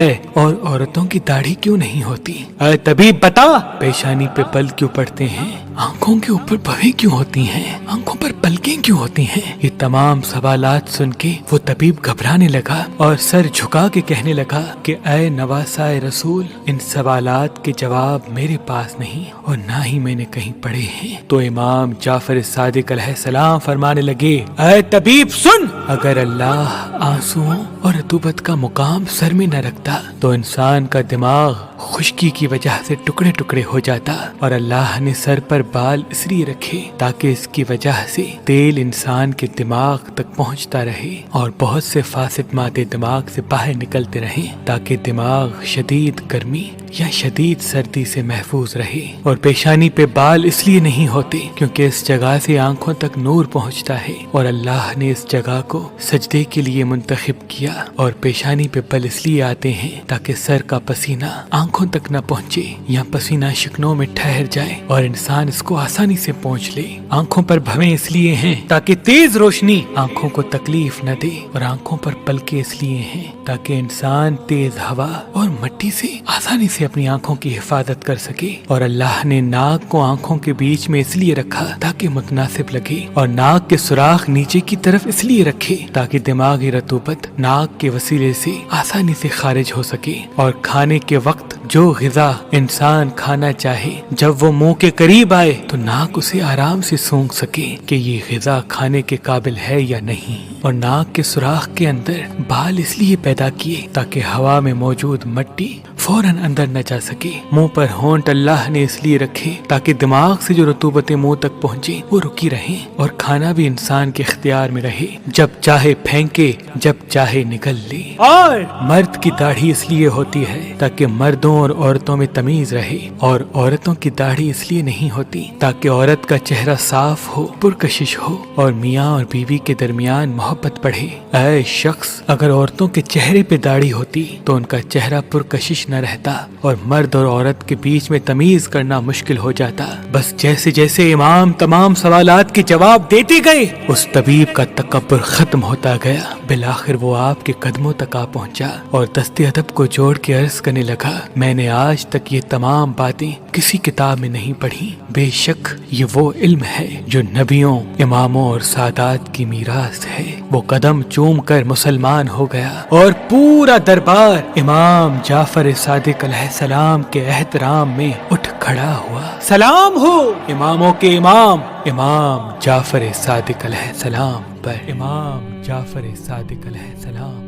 اور عورتوں کی داڑھی کیوں نہیں ہوتی؟ اے طبیب بتا، پیشانی پہ پل کیوں پڑتے ہیں؟ آنکھوں کے اوپر بھویں کیوں ہوتی ہیں؟ آنکھوں پر پلکیں کیوں ہوتی ہیں؟ یہ تمام سوالات سن کے وہ طبیب گھبرانے لگا اور سر جھکا کے کہنے لگا کہ اے نواسائے رسول، ان سوالات کے جواب میرے پاس نہیں اور نہ ہی میں نے کہیں پڑھے ہیں۔ تو امام جعفر صادق علیہ السلام فرمانے لگے، اے طبیب سن، اگر اللہ آنسوؤں اور رطوبت کا مقام سر میں نہ رکھتا تو انسان کا دماغ خشکی کی وجہ سے ٹکڑے ٹکڑے ہو جاتا، اور اللہ نے سر پر بال اس لیے رکھے تاکہ اس کی وجہ سے تیل انسان کے دماغ تک پہنچتا رہے اور بہت سے فاسد مادے دماغ سے باہر نکلتے رہیں تاکہ دماغ شدید گرمی یا شدید سردی سے محفوظ رہے۔ اور پیشانی پہ بال اس لیے نہیں ہوتے کیونکہ اس جگہ سے آنکھوں تک نور پہنچتا ہے، اور اللہ نے اس جگہ کو سجدے کے لیے منتخب کیا۔ اور پیشانی پہ بل اس لیے آتے ہیں تاکہ سر کا پسینہ آنکھوں تک نہ پہنچے یا پسینہ شکنوں میں ٹھہر جائے اور انسان اس کو آسانی سے پہنچ لے۔ آنکھوں پر بھویں اس لیے ہیں تاکہ تیز روشنی آنکھوں کو تکلیف نہ دے، اور آنکھوں پر پلکیں اس لیے ہیں تاکہ انسان تیز ہوا اور مٹی سے آسانی سے اپنی آنکھوں کی حفاظت کر سکے۔ اور اللہ نے ناک کو آنکھوں کے بیچ میں اس لیے رکھا تاکہ متناسب لگے، اور ناک کے سوراخ نیچے کی طرف اس لیے رکھے تاکہ دماغی رطوبت ناک کے وسیلے سے آسانی سے خارج ہو سکے۔ اور کھانے کے وقت جو غذا انسان کھانا چاہے جب وہ منہ کے قریب آئے تو ناک اسے آرام سے سونگھ سکے کہ یہ غذا کھانے کے قابل ہے یا نہیں۔ اور ناک کے سوراخ کے اندر بال اس لیے پیدا کیے تاکہ ہوا میں موجود مٹی فوراً اندر نہ جا سکے۔ منہ پر ہونٹ اللہ نے اس لیے رکھے تاکہ دماغ سے جو رطوبتیں منہ تک پہنچے وہ رکی رہیں، اور کھانا بھی انسان کے اختیار میں رہے، جب چاہے پھینکے جب چاہے نگل لے۔ اور مرد کی داڑھی اس لیے ہوتی ہے تاکہ مردوں اور عورتوں میں تمیز رہے، اور عورتوں کی داڑھی اس لیے نہیں ہوتی تاکہ عورت کا چہرہ صاف ہو، پرکشش ہو، اور میاں اور بیوی کے درمیان محبت بڑھے۔ اے شخص، اگر عورتوں کے چہرے پہ داڑھی ہوتی تو ان کا چہرہ پرکشش نہ رہتا اور مرد اور عورت کے بیچ میں تمیز کرنا مشکل ہو جاتا۔ بس جیسے جیسے امام تمام سوالات کے جواب دیتے گئے اس طبیب کا تکبر ختم ہوتا گیا۔ بالآخر وہ آپ کے قدموں تک آ پہنچا اور دست ادب کو جوڑ کے عرض کرنے لگا، میں نے آج تک یہ تمام باتیں کسی کتاب میں نہیں پڑھی۔ بے شک یہ وہ علم ہے جو نبیوں، اماموں اور سادات کی میراث ہے۔ وہ قدم چوم کر مسلمان ہو گیا اور پورا دربار امام جعفر صادق علیہ السلام کے احترام میں اٹھ کھڑا ہوا۔ سلام ہو اماموں کے امام، امام جعفر صادق علیہ السلام پر، امام جعفر صادق علیہ السلام۔